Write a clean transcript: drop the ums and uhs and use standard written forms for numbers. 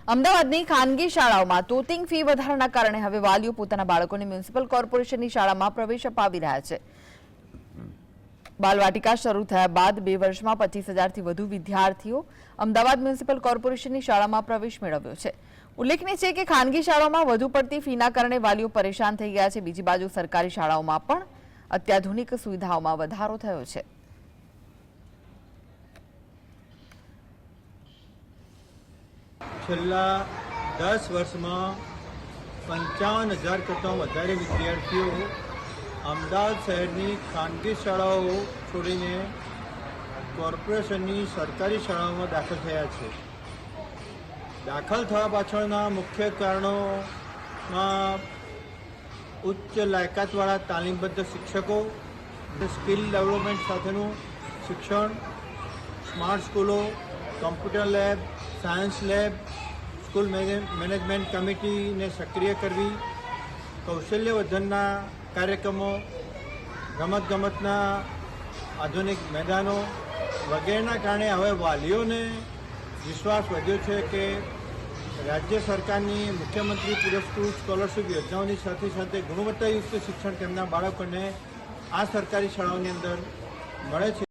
અમદાવાદની ખાનગી શાળાઓમાં તોતિંગ ફી વધારાના કારણે હવે વાલીઓ પોતાના બાળકોને મ્યુનિસિપલ કોર્પોરેશનની શાળામાં પ્રવેશ અપાવી રહ્યા છે। બાલવાટિકા શરૂ થયા બાદ 2 વર્ષમાં 25,000થી વધુ વિદ્યાર્થીઓ અમદાવાદ મ્યુનિસિપલ કોર્પોરેશનની શાળામાં પ્રવેશ મેળવ્યો છે। ઉલ્લેખનીય છે કે ખાનગી શાળાઓમાં વધુ પડતી ફીના કારણે વાલીઓ પરેશાન થઈ ગયા છે। બીજી બાજુ સરકારી શાળાઓમાં પણ અત્યાધુનિક સુવિધાઓમાં વધારો થયો છે। છેલ્લા 10 વર્ષમાં 55,000 કરતાં વધારે વિદ્યાર્થીઓ અમદાવાદ શહેરની ખાનગી શાળાઓ છોડીને કોર્પોરેશનની સરકારી શાળાઓમાં દાખલ થયા છે। દાખલ થવા પાછળના મુખ્ય કારણોમાં ઉચ્ચ લાયકાતવાળા તાલીમબદ્ધ શિક્ષકો, સ્કિલ ડેવલપમેન્ટ સાથેનું શિક્ષણ, સ્માર્ટ સ્કૂલો, computer lab, science lab, school management કમિટીને સક્રિય કરવી, કૌશલ્યવર્ધનના કાર્યક્રમો, રમતગમતના આધુનિક મેદાનો વગેરેના કારણે હવે વાલીઓને વિશ્વાસ વધ્યો છે કે રાજ્ય સરકારની મુખ્યમંત્રી પુરસ્કૃત સ્કોલરશિપ યોજનાઓની સાથે સાથે ગુણવત્તાયુક્ત શિક્ષણ તેમના બાળકોને આ સરકારી શાળાઓની અંદર મળે છે।